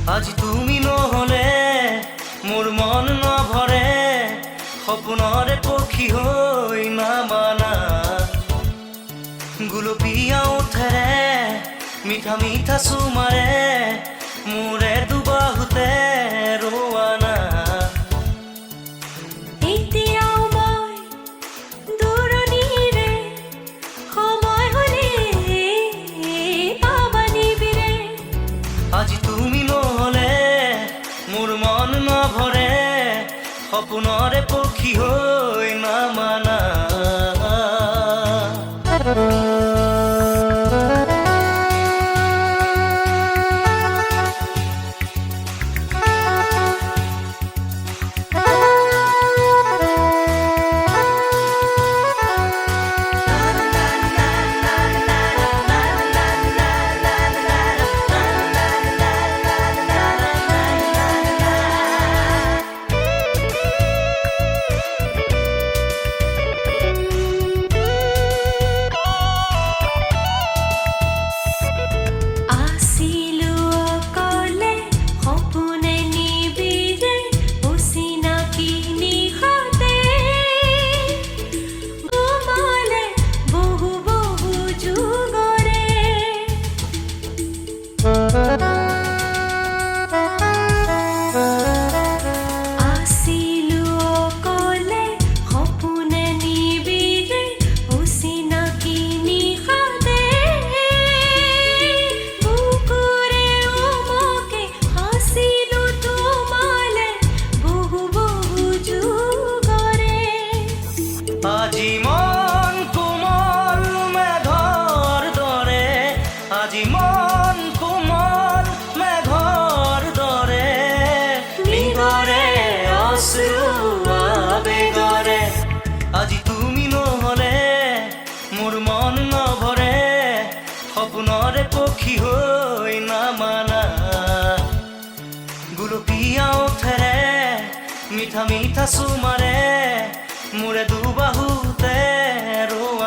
আজি তুমি নহলে মোৰ মন নভৰে, সপোনৰে পক্ষী হৈ নামানা। গুলপীয়া ওঠেৰে মিঠা মিঠা চুমাৰে মোৰে দুবাহুতে ৰোৱানা। আজি তুমি নহলে মোৰ মন নভৰে, সপোনৰে পক্ষী হৈ নামানা। আজি মন কোমল মেঘৰ দৰে, আজি মন কোমল মেঘৰ দৰে, নিগৰে অশ্ৰু আবেগৰে। আজি তুমি নহলে মোৰ মন নভৰে, সপোনৰে পক্ষী হৈ নামানা। গুলপীয়া ওঠেৰে মিঠা মিঠা চুমাৰে মোৰে দুবাহুতে ৰোৱানা।